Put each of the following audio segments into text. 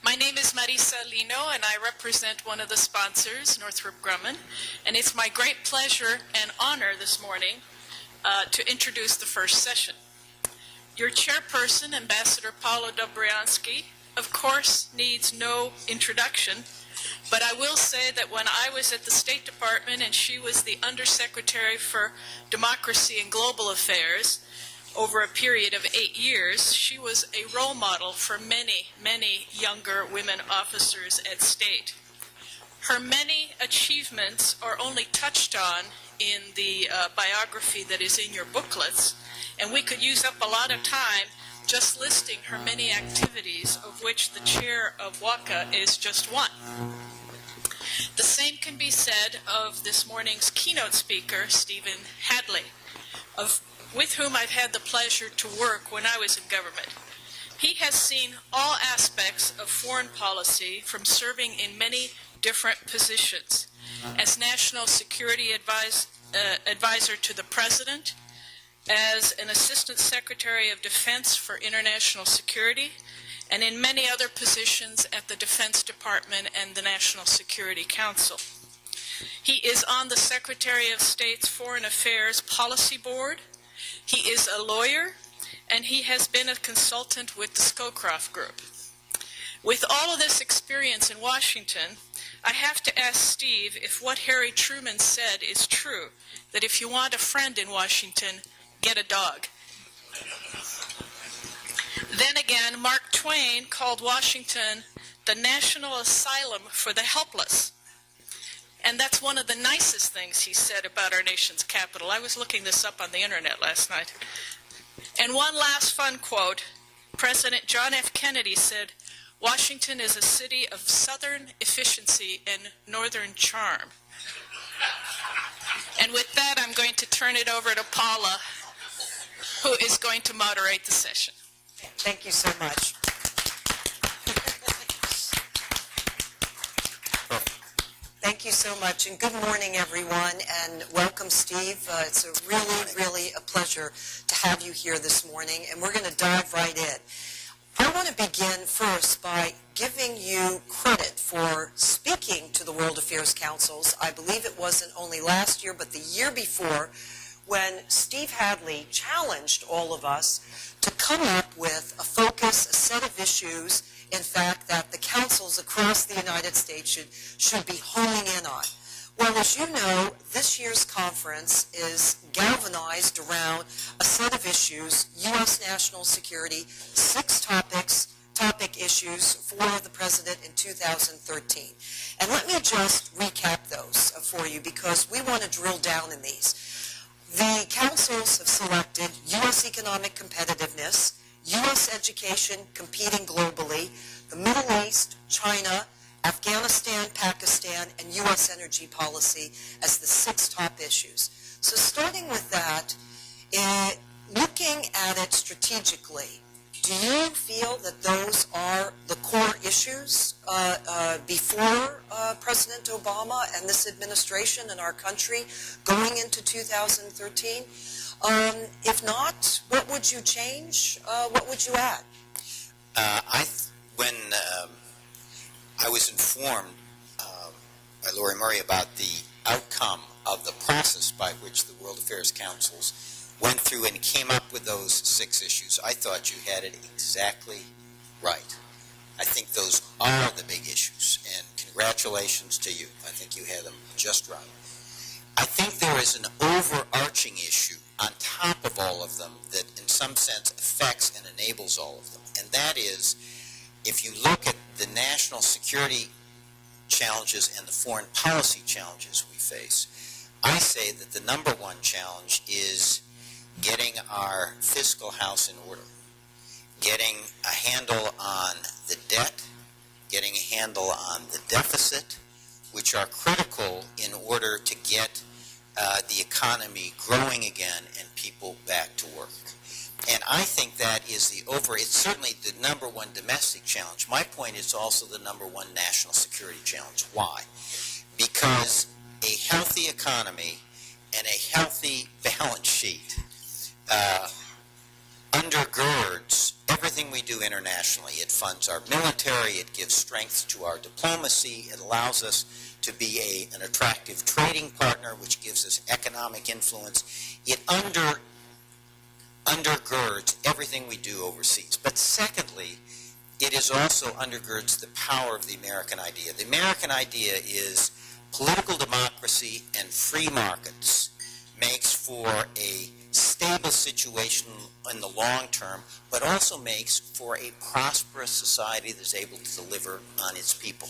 My name is Marisa Lino, and I represent one of the sponsors, Northrop Grumman, and it's my great pleasure and honor this morning to introduce the first session. Your chairperson, Ambassador Paula Dobrianksy, of course needs no introduction, but I will say that when I was at the State Department and she was the Undersecretary for Democracy and Global Affairs, over a period of 8 years, she was a role model for many, many younger women officers at State. Her many achievements are only touched on in the biography that is in your booklets, and we could use up a lot of time just listing her many activities, of which the chair of WACA is just one. The same can be said of this morning's keynote speaker, Stephen Hadley, with whom I've had the pleasure to work when I was in government. He has seen all aspects of foreign policy from serving in many different positions as National Security Advisor to the President, as an Assistant Secretary of Defense for International Security, and in many other positions at the Defense Department and the National Security Council. He is on the Secretary of State's Foreign Affairs Policy Board. He is a lawyer, and he has been a consultant with the Scowcroft Group. With all of this experience in Washington, I have to ask Steve if what Harry Truman said is true, that if you want a friend in Washington, get a dog. Then again, Mark Twain called Washington the national asylum for the helpless. And that's one of the nicest things he said about our nation's capital. I was looking this up on the internet last night. And one last fun quote, President John F. Kennedy said, "Washington is a city of southern efficiency and northern charm." And with that, I'm going to turn it over to Paula, who is going to moderate the session. Thank you so much. Thank you so much, and good morning, everyone, and welcome, Steve. It's really a pleasure to have you here this morning, and we're going to dive right in. I want to begin first by giving you credit for speaking to the World Affairs Councils. I believe it wasn't only last year, but the year before, when Steve Hadley challenged all of us to come up with a focus, a set of issues, in fact, that the councils across the United States should be homing in on. Well, as you know, this year's conference is galvanized around a set of issues, U.S. national security, 6 topic issues for the President in 2013. And let me just recap those for you because we want to drill down in these. The councils have selected U.S. economic competitiveness, U.S. education competing globally, the Middle East, China, Afghanistan, Pakistan, and U.S. energy policy as the 6 top issues. So starting with that, looking at it strategically, do you feel that those are the core issues before President Obama and this administration and our country going into 2013? If not, what would you change? What would you add? When I was informed by Lori Murray about the outcome of the process by which the World Affairs Councils went through and came up with those 6 issues, I thought you had it exactly right. I think those are the big issues, and congratulations to you. I think you had them just right. I think there is an overarching issue on top of all of them that in some sense affects and enables all of them, and that is, if you look at the national security challenges and the foreign policy challenges we face, I say that the number one challenge is getting our fiscal house in order, getting a handle on the debt, getting a handle on the deficit, which are critical in order to get the economy growing again and people back to work. And I think that is it's certainly the number one domestic challenge. My point is also the number one national security challenge. Why? Because a healthy economy and a healthy balance sheet undergirds everything we do internationally. It funds our military, it gives strength to our diplomacy, it allows us to be an attractive trading partner, which gives us economic influence. It undergirds everything we do overseas. But secondly, it is also undergirds the power of the American idea. The American idea is political democracy and free markets makes for a stable situation in the long term, but also makes for a prosperous society that's able to deliver on its people.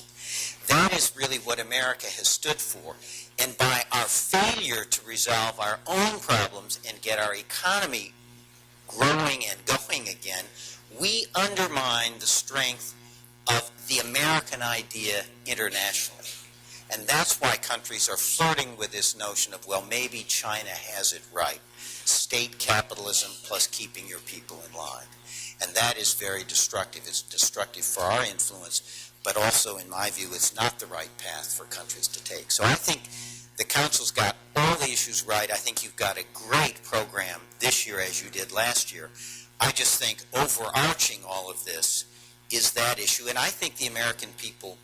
That is really what America has stood for. And by our failure to resolve our own problems and get our economy growing and going again, we undermine the strength of the American idea internationally. And that's why countries are flirting with this notion of, well, maybe China has it right. State capitalism plus keeping your people in line. And that is very destructive. It's destructive for our influence, but also, in my view, it's not the right path for countries to take. So I think the Council's got all the issues right. I think you've got a great program this year as you did last year. I just think overarching all of this is that issue. And I think the American people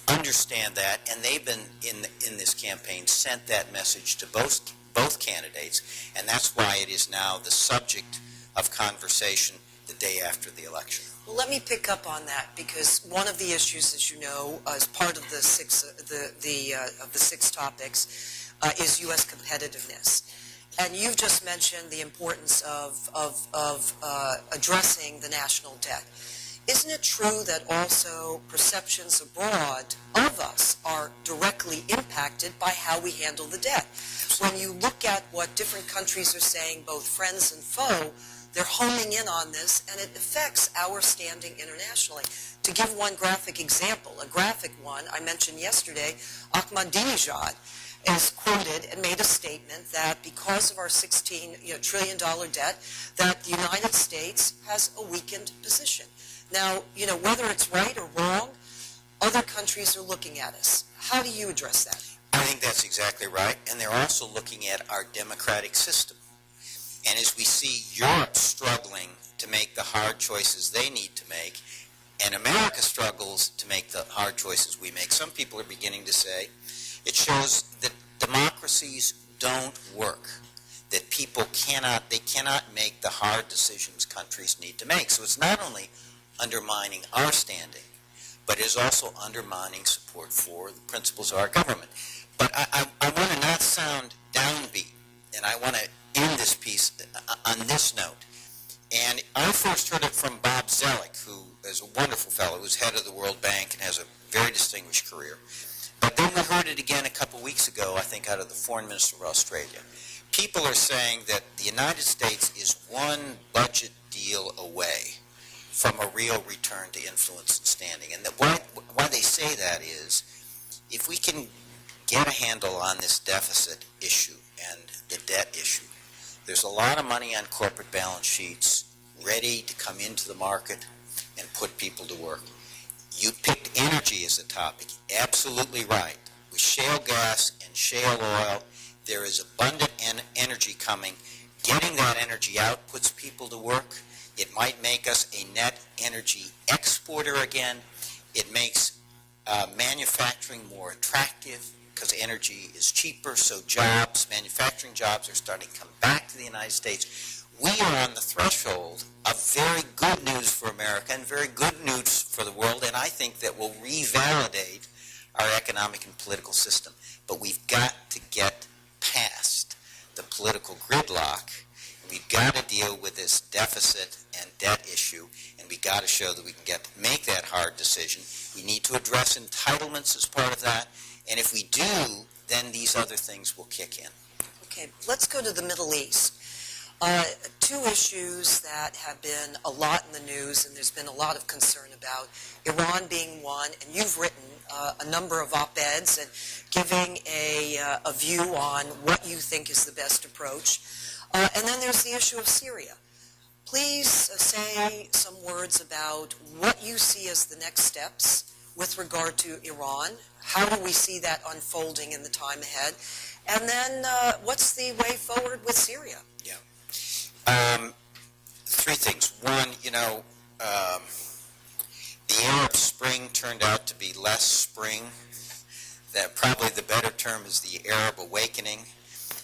understand that, and they've been in this campaign sent that message to both candidates, and that's why it is now the subject of conversation the day after the election. Well, let me pick up on that, because one of the issues, as you know, as part of the six topics, is U.S. competitiveness. And you've just mentioned the importance of addressing the national debt. Isn't it true that also perceptions abroad of us are directly impacted by how we handle the debt? When you look at what different countries are saying, both friends and foe, they're homing in on this, and it affects our standing internationally. To give one graphic example, a graphic one, I mentioned yesterday, Ahmadinejad is quoted and made a statement that because of our $16 trillion debt, that the United States has a weakened position. Now, whether it's right or wrong, other countries are looking at us. How do you address that? I think that's exactly right, and they're also looking at our democratic system. And as we see Europe struggling to make the hard choices they need to make, and America struggles to make the hard choices we make, some people are beginning to say it shows that democracies don't work, that people cannot make the hard decisions countries need to make. So it's not only undermining our standing, but it is also undermining support for the principles of our government. But I want to not sound downbeat, and I want to end this piece on this note. And I first heard it from Bob Zoellick, who is a wonderful fellow, who's head of the World Bank and has a very distinguished career. But then we heard it again a couple weeks ago, I think, out of the Foreign Minister of Australia. People are saying that the United States is one budget deal away from a real return to influence and standing. And why they say that is, if we can get a handle on this deficit issue and the debt issue, there's a lot of money on corporate balance sheets ready to come into the market and put people to work. You picked energy as a topic, absolutely right. With shale gas and shale oil, there is abundant energy coming. Getting that energy out puts people to work. It might make us a net energy exporter again. It makes manufacturing more attractive because energy is cheaper, so manufacturing jobs are starting to come back to the United States. We are on the threshold of very good news for America and very good news for the world, and I think that will revalidate our economic and political system. But we've got to get past the political gridlock. We've got to deal with this deficit and debt issue, and we've got to show that we can make that hard decision. We need to address entitlements as part of that, and if we do, then these other things will kick in. Okay, let's go to the Middle East. Two issues that have been a lot in the news, and there's been a lot of concern about, Iran being one, and you've written a number of op-eds and giving a view on what you think is the best approach. And then there's the issue of Syria. Please say some words about what you see as the next steps with regard to Iran. How do we see that unfolding in the time ahead? And then what's the way forward with Syria? Yeah. three things. One, the Arab Spring turned out to be less spring. That probably the better term is the Arab Awakening.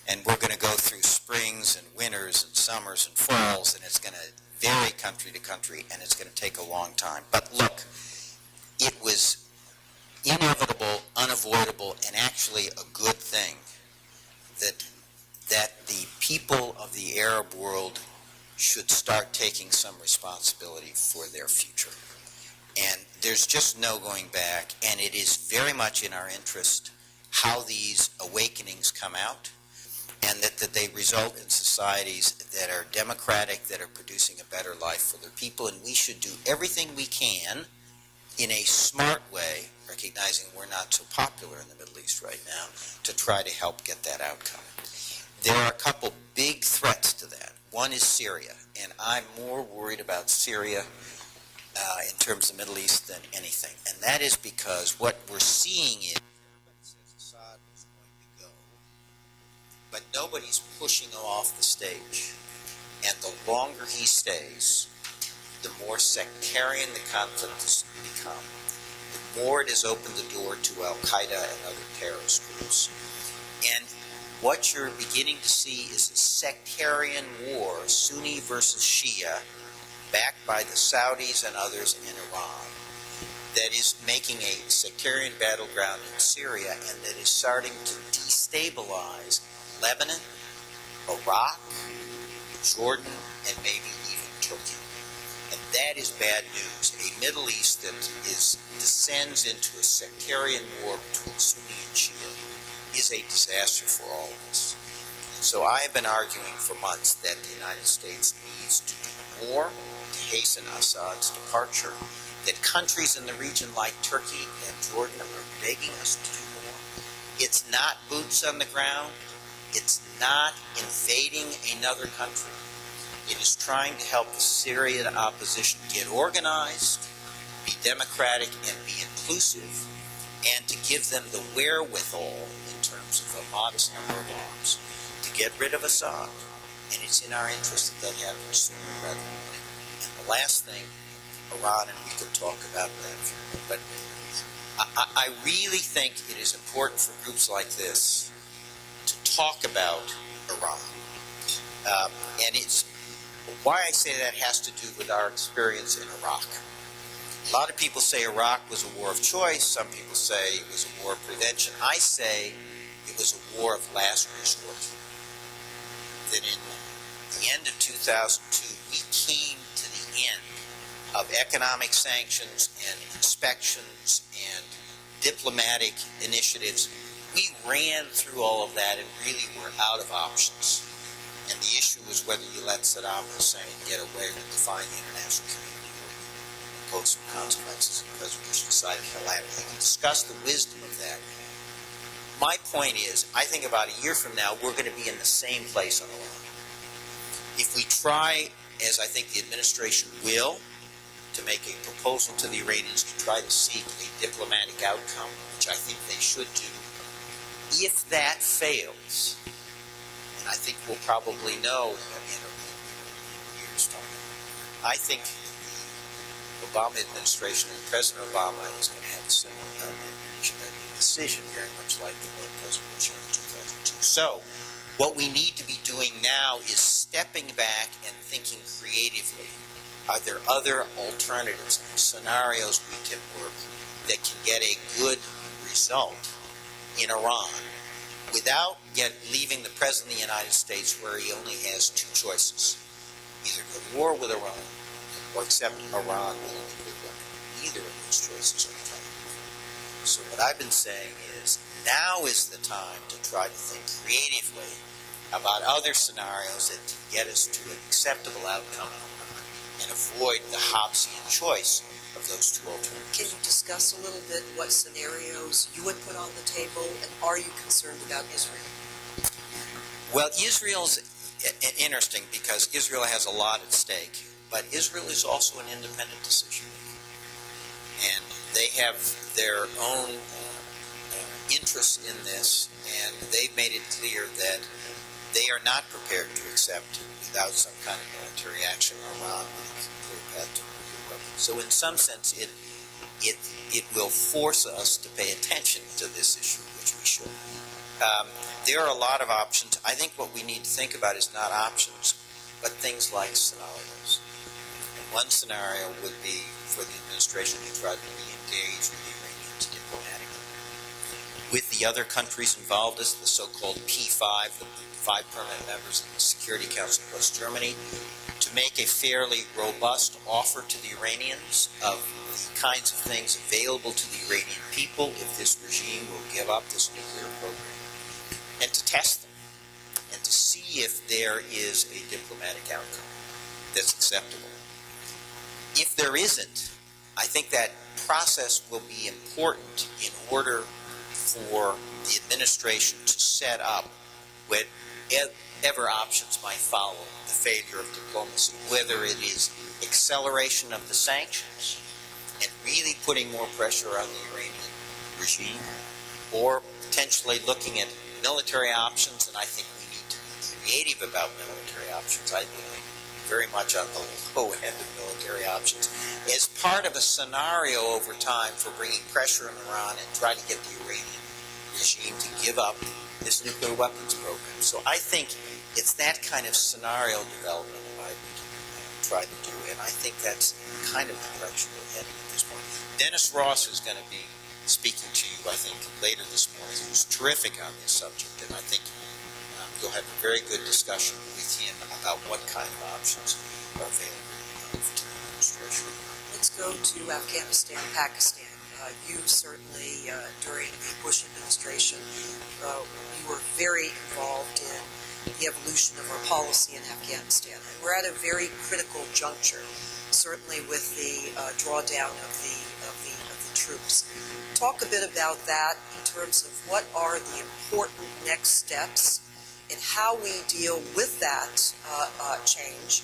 And we're going to go through springs and winters and summers and falls, and it's going to vary country to country, and it's going to take a long time. But look, it was inevitable, unavoidable, and actually a good thing that the people of the Arab world should start taking some responsibility for their future. And there's just no going back, and it is very much in our interest how these awakenings come out, and that they result in societies that are democratic, that are producing a better life for their people, and we should do everything we can in a smart way, recognizing we're not so popular in the Middle East right now, to try to help get that outcome. There are a couple big threats to that. One is Syria, and I'm more worried about Syria in terms of the Middle East than anything. And that is because what we're seeing is everybody says Assad was going to go, but nobody's pushing him off the stage. And the longer he stays, the more sectarian the conflict has become, the more it has opened the door to al-Qaeda and other terrorist groups. And what you're beginning to see is a sectarian war, Sunni versus Shia, backed by the Saudis and others in Iran, that is making a sectarian battleground in Syria, and that is starting to destabilize Lebanon, Iraq, Jordan, and maybe even Turkey. And that is bad news. A Middle East that descends into a sectarian war between Sunni and Shia is a disaster for all of us. And so I have been arguing for months that the United States needs to do more to hasten Assad's departure, that countries in the region like Turkey and Jordan are begging us to do more. It's not boots on the ground. It's not invading another country. It is trying to help the Syrian opposition get organized, be democratic, and be inclusive, and to give them the wherewithal in terms of a modest number of arms to get rid of Assad. And it's in our interest that they happen sooner rather than later. And the last thing, Iran, and we could talk about that, but I really think it is important for groups like this to talk about Iran. And it's why I say that has to do with our experience in Iraq. A lot of people say Iraq was a war of choice. Some people say it was a war of prevention. I say it was a war of last resort. That in the end of 2002, we came to the end of economic sanctions and inspections and diplomatic initiatives. We ran through all of that and really were out of options. And the issue was whether you let Saddam Hussein get away with defying the international community or impose some consequences because we decided to allow it. We can discuss the wisdom of that. My point is, I think about a year from now, we're going to be in the same place on Iran. If we try, as I think the administration will, to make a proposal to the Iranians to try to seek a diplomatic outcome, which I think they should do, if that fails, and I think we'll probably know in a year's time, I think the Obama administration and President Obama is going to have a similar decision, very much like the one President Bush had in 2002. So, what we need to be doing now is stepping back and thinking creatively. Are there other alternatives, scenarios we can work that can get a good result in Iran without leaving the President of the United States where he only has two choices. Either go to war with Iran or accept Iran with a nuclear weapon. Neither of those choices are effective. So what I've been saying is now is the time to try to think creatively about other scenarios that can get us to an acceptable outcome and avoid the Hobbesian choice of those two alternatives. Can you discuss a little bit what scenarios you would put on the table, and are you concerned about Israel? Well, Israel's interesting because Israel has a lot at stake, but Israel is also an independent decision maker. And they have their own interests in this, and they've made it clear that they are not prepared to accept without some kind of military action Iran with a clear path to nuclear weapons. So in some sense, it will force us to pay attention to this issue, which we should. There are a lot of options. I think what we need to think about is not options, but things like scenarios. And one scenario would be for the administration to try to re-engage with the Iranians diplomatically. With the other countries involved as the so-called P5, the 5 permanent members of the Security Council plus Germany, to make a fairly robust offer to the Iranians of the kinds of things available to the Iranian people if this regime will give up this nuclear program, and to test them, and to see if there is a diplomatic outcome that's acceptable. If there isn't, I think that process will be important in order for the administration to set up whatever options might follow the failure of diplomacy, whether it is acceleration of the sanctions and really putting more pressure on the Iranian regime, or potentially looking at military options, and I think we need to be creative about military options. I believe very much on the low end of military options as part of a scenario over time for bringing pressure on Iran and try to get the Iranian regime to give up this nuclear weapons program. So I think it's that kind of scenario development that I would try to do, and I think that's kind of the direction we're heading at this point. Dennis Ross is going to be speaking to you, I think, later this morning. He was terrific on this subject, and I think you'll have a very good discussion with him about what kind of options are available to the administration. Let's go to Afghanistan, Pakistan. You certainly, during the Bush administration, you were very involved in the evolution of our policy in Afghanistan. And we're at a very critical juncture, certainly with the drawdown of the troops. Talk a bit about that in terms of what are the important next steps and how we deal with that change,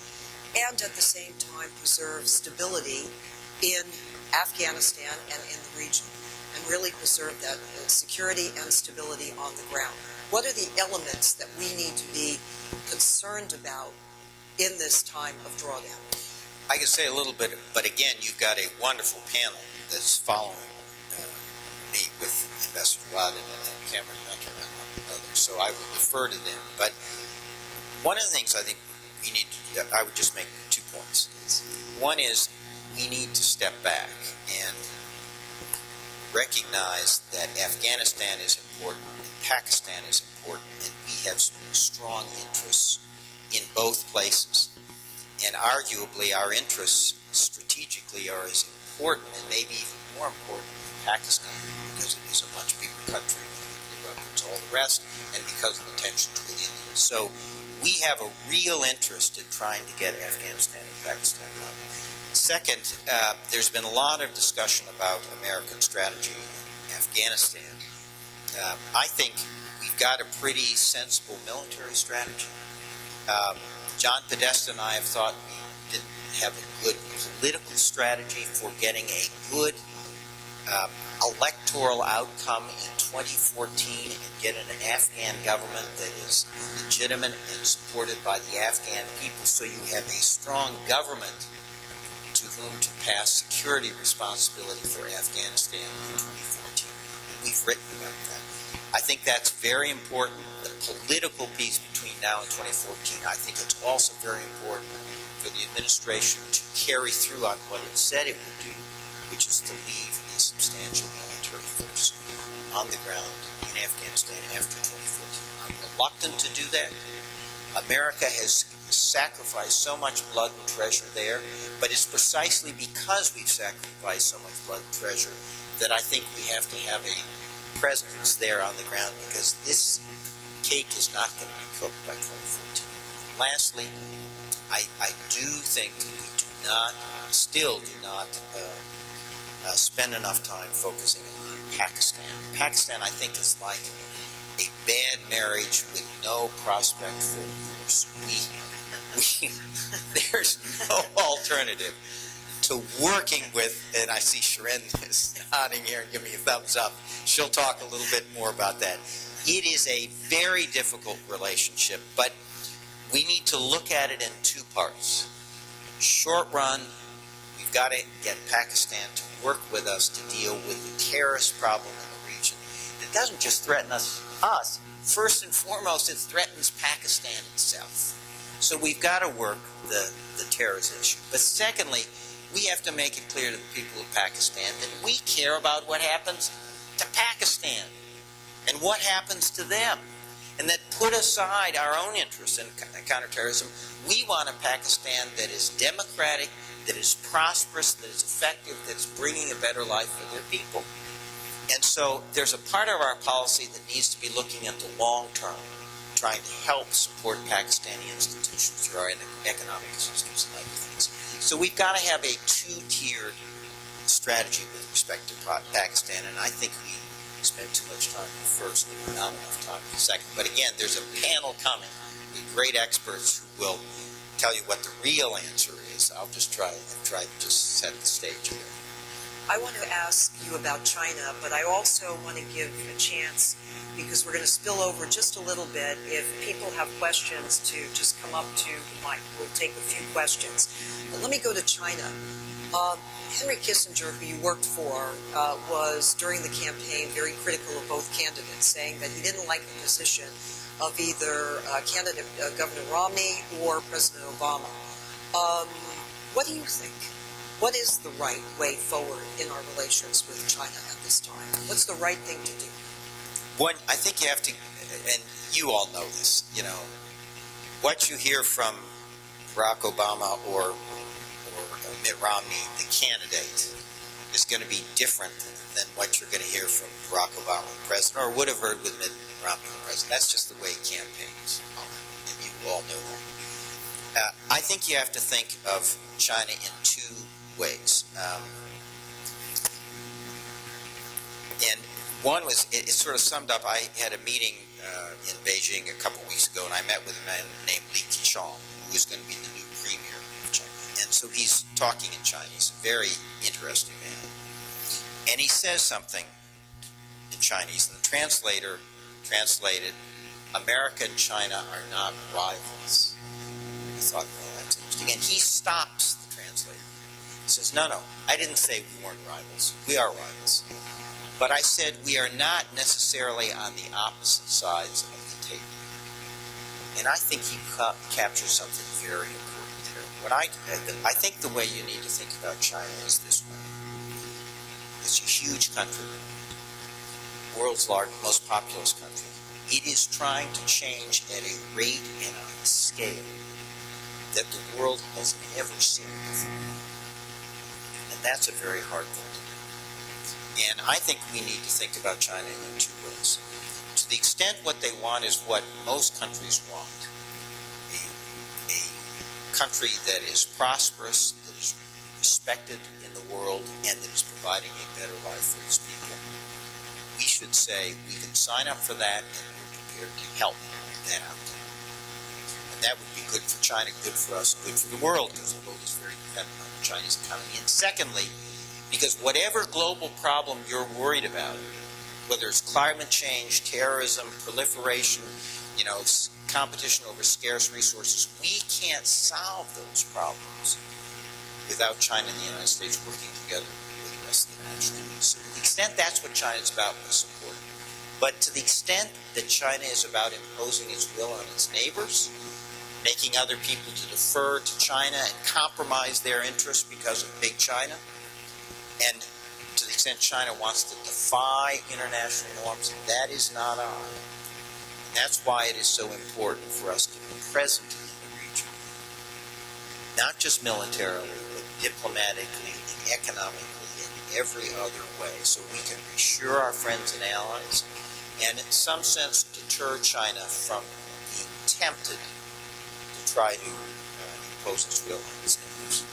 and at the same time preserve stability in Afghanistan and in the region, and really preserve that security and stability on the ground. What are the elements that we need to be concerned about in this time of drawdown? I can say a little bit, but again, you've got a wonderful panel that's following me with Ambassador Wadden and Cameron Hunter and others, so I will refer to them. But one of the things I think we need to, I would just make 2 points. One is we need to step back and recognize that Afghanistan is important, and Pakistan is important, and we have strong interests in both places. And arguably, our interests strategically are as important, and maybe even more important, in Pakistan, because it is a much bigger country with nuclear weapons, all the rest, and because of the tensions with India. So we have a real interest in trying to get Afghanistan and Pakistan out. Second, there's been a lot of discussion about American strategy in Afghanistan. I think we've got a pretty sensible military strategy. John Podesta and I have thought we didn't have a good political strategy for getting a good electoral outcome in 2014 and getting an Afghan government that is legitimate and supported by the Afghan people, so you have a strong government to whom to pass security responsibility for Afghanistan in 2014. And we've written about that. I think that's very important. The political piece between now and 2014, I think it's also very important for the administration to carry through on what it said it would do, which is to leave a substantial military force on the ground in Afghanistan after 2014. I'm reluctant to do that. America has sacrificed so much blood and treasure there, but it's precisely because we've sacrificed so much blood and treasure that I think we have to have a presence there on the ground, because this cake is not going to be cooked by 2014. Lastly, I do think we still do not spend enough time focusing on Pakistan. Pakistan, I think, is like a bad marriage with no prospect for divorce. There's no alternative to working with, and I see Sharon is nodding here and giving me a thumbs up. She'll talk a little bit more about that. It is a very difficult relationship, but we need to look at it in two parts. Short run, we've got to get Pakistan to work with us to deal with the terrorist problem in the region. It doesn't just threaten us. First and foremost, it threatens Pakistan itself. So we've got to work the terrorism issue. But secondly, we have to make it clear to the people of Pakistan that we care about what happens to Pakistan and what happens to them. And that put aside our own interests in counterterrorism, we want a Pakistan that is democratic, that is prosperous, that is effective, that is bringing a better life for their people. And so there's a part of our policy that needs to be looking at the long term, trying to help support Pakistani institutions through our economic systems and other things. So we've got to have a two-tiered strategy with respect to Pakistan, and I think we spend too much time on the first and not enough time on the second. But again, there's a panel coming with great experts who will tell you what the real answer is. I'll just try to just set the stage here. I want to ask you about China, but I also want to give a chance, because we're going to spill over just a little bit, if people have questions, to just come up to the mic. We'll take a few questions. But let me go to China. Henry Kissinger, who you worked for, was during the campaign very critical of both candidates, saying that he didn't like the position of either candidate Governor Romney or President Obama. What do you think? What is the right way forward in our relations with China at this time? What's the right thing to do? One, I think you have to, and you all know this, what you hear from Barack Obama or Mitt Romney, the candidate, is going to be different than what you're going to hear from Barack Obama, the president, or would have heard with Mitt Romney, the president. That's just the way campaigns, and you all know that. I think you have to think of China in two ways. And one was, it sort of summed up, I had a meeting in Beijing a couple weeks ago, and I met with a man named Li Keqiang, who is going to be the new premier of China. And so he's talking in Chinese, a very interesting man. And he says something in Chinese, and the translator translated, America and China are not rivals. I thought, well, that's interesting. And he stops the translator. He says, no, I didn't say we weren't rivals. We are rivals. But I said we are not necessarily on the opposite sides of the table. And I think he captures something very important here. I think the way you need to think about China is this way. It's a huge country, world's largest, most populous country. It is trying to change at a rate and on a scale that the world has never seen before. And that's a very hard thing to do. And I think we need to think about China in two ways. To the extent what they want is what most countries want. A country that is prosperous, that is respected in the world, and that is providing a better life for its people. We should say we can sign up for that, and we're prepared to help that outcome. And that would be good for China, good for us, good for the world, because the world is very dependent on the Chinese economy. And secondly, because whatever global problem you're worried about, whether it's climate change, terrorism, proliferation, competition over scarce resources, we can't solve those problems without China and the United States working together with the rest of the international community. So to the extent that's what China's about, we support it. But to the extent that China is about imposing its will on its neighbors, making other people to defer to China and compromise their interests because of big China, and to the extent China wants to defy international norms, that is not on. And that's why it is so important for us to be present in the region. Not just militarily, but diplomatically and economically in every other way, so we can reassure our friends and allies, and in some sense deter China from being tempted to try to impose its will on its neighbors.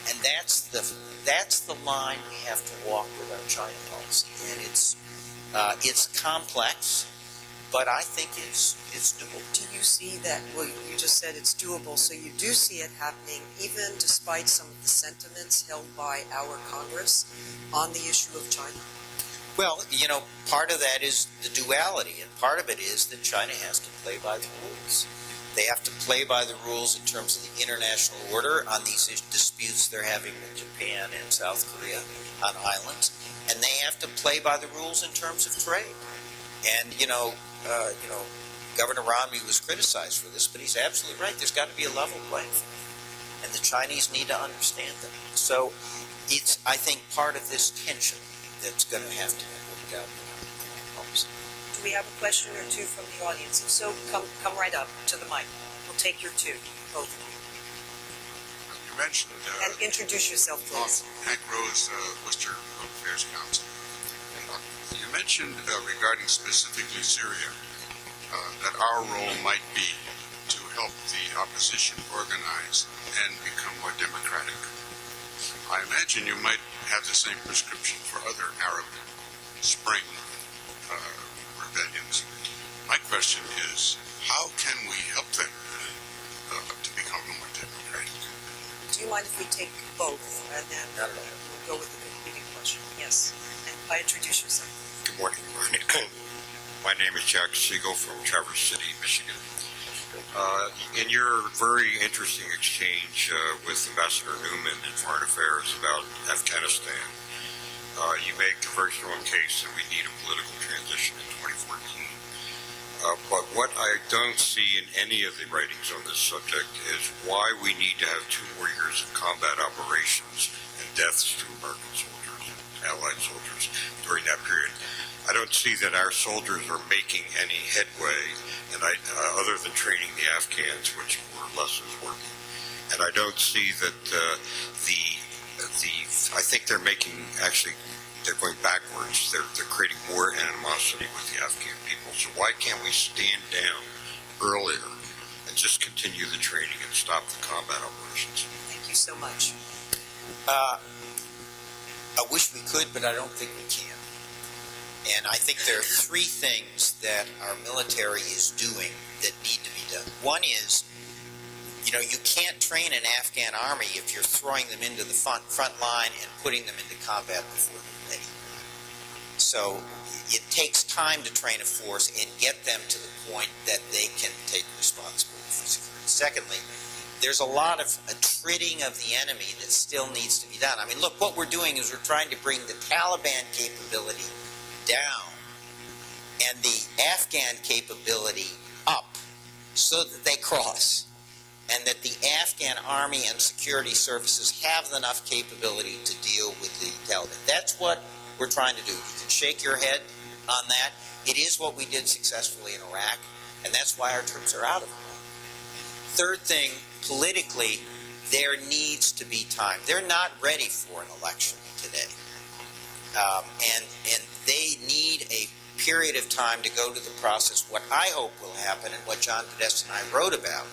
And that's the line we have to walk with our China policy. And it's complex, but I think it's doable. Do you see that? Well, you just said it's doable, so you do see it happening, even despite some of the sentiments held by our Congress on the issue of China? Well, part of that is the duality, and part of it is that China has to play by the rules. They have to play by the rules in terms of the international order on these disputes they're having with Japan and South Korea on islands, and they have to play by the rules in terms of trade. And, Governor Romney was criticized for this, but he's absolutely right. There's got to be a level playing field, and the Chinese need to understand that. So it's, I think, part of this tension that's going to have to be worked out. Do we have a question or two from the audience? If so, come right up to the mic. We'll take your two, both of you. You mentioned... And introduce yourself, please. Hank Rose, Worcester World Affairs Council. You mentioned regarding specifically Syria that our role might be to help the opposition organize and become more democratic. I imagine you might have the same prescription for other Arab Spring rebellions. My question is, how can we help them to become more democratic? Do you mind if we take both, and then we'll go with the competing question? Yes. And introduce yourself. Good morning. My name is Jack Siegel from Traverse City, Michigan. In your very interesting exchange with Ambassador Newman in Foreign Affairs about Afghanistan, you make a very strong case that we need a political transition in 2014. But what I don't see in any of the writings on this subject is why we need to have 2 more years of combat operations and deaths to American soldiers, Allied soldiers, during that period. I don't see that our soldiers are making any headway, and other than training the Afghans, which more or less is working. And I don't see that I think they're they're going backwards. They're creating more animosity with the Afghan people. So why can't we stand down earlier and just continue the training and stop the combat operations? Thank you so much. I wish we could, but I don't think we can. And I think there are 3 things that our military is doing that need to be done. One is, you can't train an Afghan army if you're throwing them into the front line and putting them into combat before they're ready. So it takes time to train a force and get them to the point that they can take responsibility for security. Secondly, there's a lot of attriting of the enemy that still needs to be done. I mean, look, what we're doing is we're trying to bring the Taliban capability down and the Afghan capability up so that they cross, and that the Afghan army and security services have enough capability to deal with the Taliban. That's what we're trying to do. You can shake your head on that. It is what we did successfully in Iraq, and that's why our troops are out of Iraq. Third thing, politically, there needs to be time. They're not ready for an election today. And they need a period of time to go to the process. What I hope will happen, and what John Podesta and I wrote about,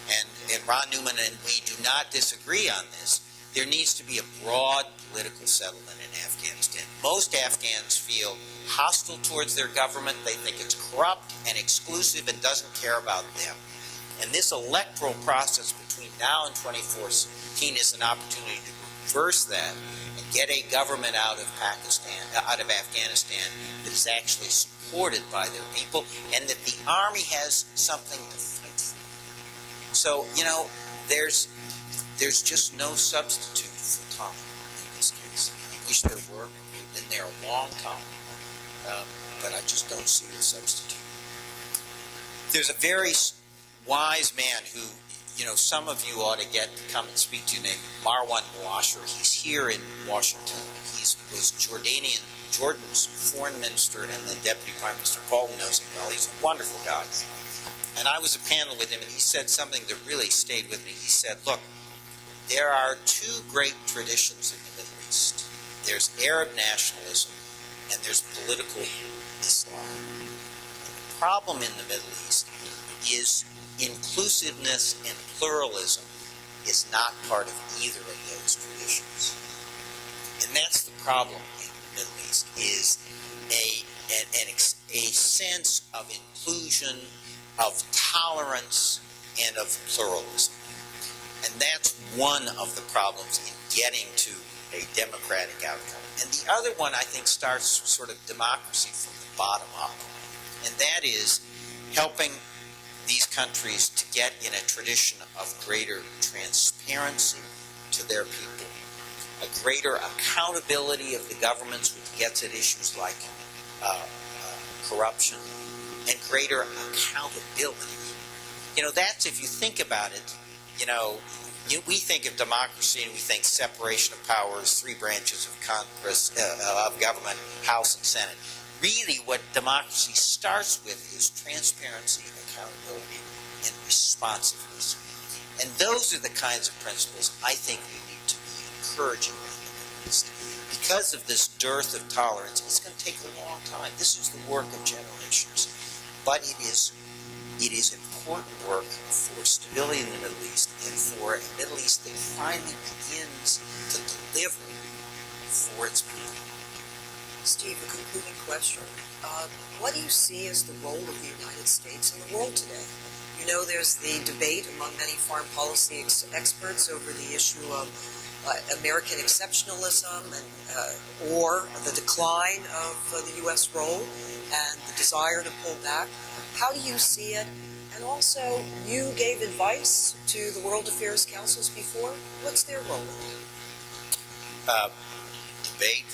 and Ron Newman and we do not disagree on this, there needs to be a broad political settlement in Afghanistan. Most Afghans feel hostile towards their government. They think it's corrupt and exclusive and doesn't care about them. And this electoral process between now and 2014 is an opportunity to reverse that and get a government out of Afghanistan that is actually supported by their people, and that the army has something to fight for. So, there's just no substitute for time in this case. I wish there were. We've been there a long time, but I just don't see the substitute. There's a very wise man who, some of you ought to get to come and speak to, named Marwan Bouasher. He's here in Washington. He was Jordan's foreign minister and then deputy prime minister. Paula knows him well. He's a wonderful guy. And I was a panel with him, and he said something that really stayed with me. He said, look, there are 2 great traditions in the Middle East. There's Arab nationalism, and there's political Islam. The problem in the Middle East is inclusiveness and pluralism is not part of either of those traditions. And that's the problem in the Middle East, is a sense of inclusion, of tolerance, and of pluralism. And that's one of the problems in getting to a democratic outcome. And the other one, I think, starts sort of democracy from the bottom up. And that is helping these countries to get in a tradition of greater transparency to their people, a greater accountability of the governments, which gets at issues like corruption, and greater accountability. That's, if you think about it, we think of democracy and we think separation of powers, 3 branches of Congress, of government, House and Senate. Really, what democracy starts with is transparency, accountability, and responsiveness. And those are the kinds of principles I think we need to be encouraging in the Middle East. Because of this dearth of tolerance, it's going to take a long time. This is the work of generations. But it is important work for stability in the Middle East and for a Middle East that finally begins to deliver for its people. Steve, a concluding question. What do you see as the role of the United States in the world today? There's the debate among many foreign policy experts over the issue of American exceptionalism or the decline of the U.S. role and the desire to pull back. How do you see it? And also, you gave advice to the World Affairs Councils before. What's their role in that? Debate.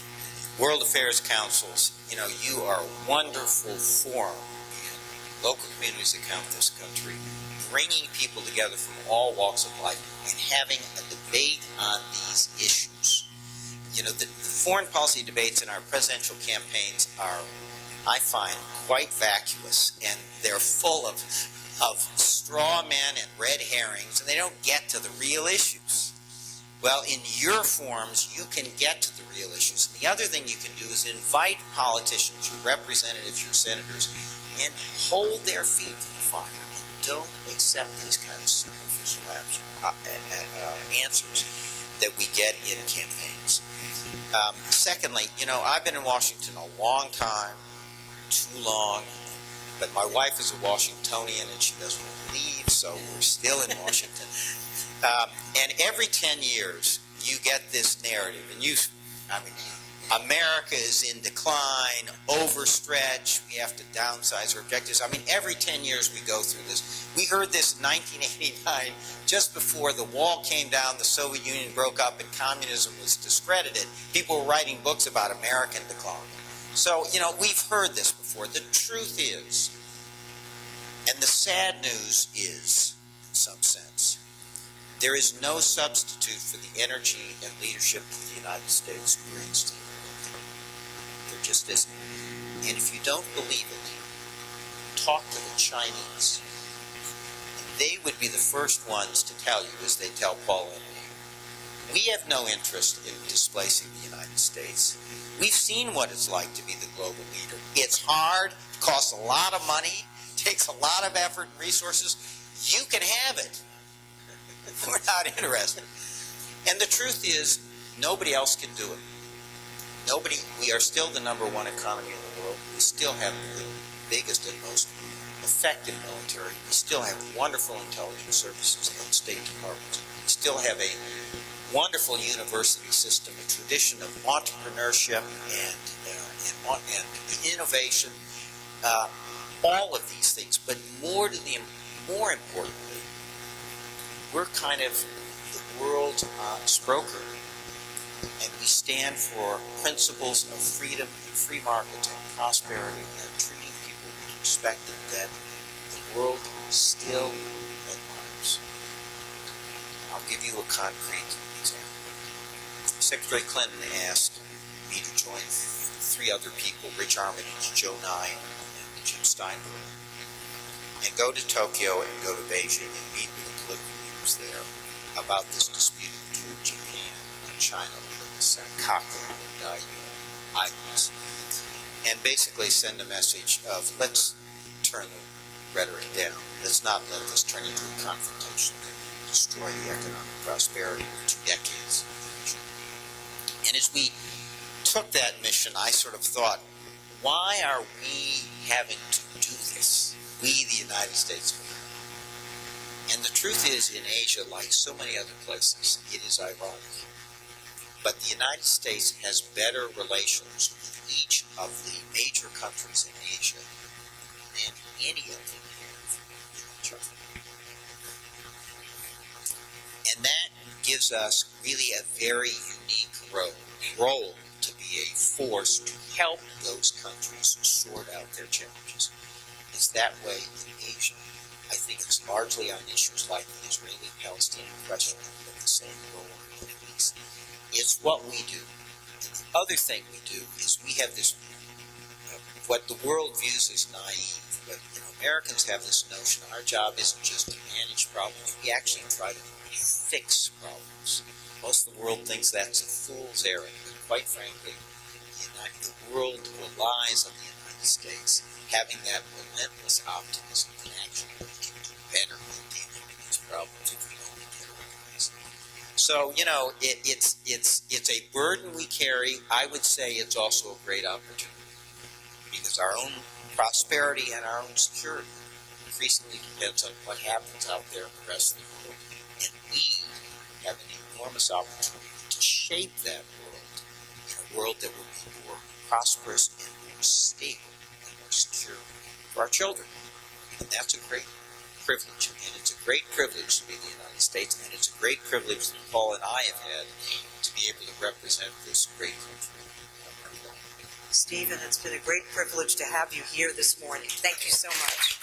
World Affairs Councils, you are a wonderful forum in local communities that count this country, bringing people together from all walks of life and having a debate on these issues. The foreign policy debates in our presidential campaigns are, I find, quite vacuous, and they're full of straw men and red herrings, and they don't get to the real issues. Well, in your forums, you can get to the real issues. The other thing you can do is invite politicians, your representatives, your senators, and hold their feet to the fire. And don't accept these kind of superficial answers that we get in campaigns. Secondly, I've been in Washington a long time, too long, but my wife is a Washingtonian and she doesn't want to leave, so we're still in Washington. And every 10 years, you get this narrative, and America is in decline, overstretched, we have to downsize our objectives. Every 10 years we go through this. We heard this in 1989, just before the wall came down, the Soviet Union broke up, and communism was discredited. People were writing books about American decline. So, we've heard this before. The truth is, and the sad news is, in some sense, there is no substitute for the energy and leadership that the United States brings to the world. There just isn't. And if you don't believe it, talk to the Chinese. They would be the first ones to tell you, as they tell Paula and me, we have no interest in displacing the United States. We've seen what it's like to be the global leader. It's hard, it costs a lot of money, takes a lot of effort and resources. You can have it. We're not interested. And the truth is, nobody else can do it. We are still the #1 economy in the world. We still have the biggest and most effective military. We still have wonderful intelligence services and state departments. We still have a wonderful university system, a tradition of entrepreneurship and innovation. All of these things, but more importantly, we're kind of the world's honest broker, and we stand for principles of freedom and free markets and prosperity and treating people with respect that the world still admires. I'll give you a concrete example. Secretary Clinton asked me to join 3 other people, Rich Armitage, Joe Nye, and Jim Steinberg, and go to Tokyo and go to Beijing and meet with the political leaders there about this dispute between Japan and China over the Senkaku and Diaoyu Islands, and basically send a message of let's turn the rhetoric down. Let's not let this turn into a confrontation that will destroy the economic prosperity of 2 decades. And as we took that mission, I sort of thought, why are we having to do this? We, the United States of America. And the truth is, in Asia, like so many other places, it is ironic. but the United States has better relations with each of the major countries in Asia than any of them have with each other. And that gives us really a very unique role to be a force to help those countries sort out their challenges. It's that way in Asia. I think it's largely on issues like the Israeli-Palestinian question, but the same role in the Middle East. It's what we do. And the other thing we do is we have this, what the world views as naive, but Americans have this notion our job isn't just to manage problems, we actually try to fix problems. Most of the world thinks that's a fool's errand, but quite frankly, the world relies on the United States having that relentless optimism that actually we can do better than dealing with these problems if we only get organized. So, it's a burden we carry. I would say it's also a great opportunity because our own prosperity and our own security increasingly depends on what happens out there in the rest of the world. And we have an enormous opportunity to shape that world in a world that will be more prosperous and more stable and more secure for our children. And that's a great privilege. And it's a great privilege to be in the United States, and it's a great privilege that Paul and I have had to be able to represent this great country. Stephen, it's been a great privilege to have you here this morning. Thank you so much.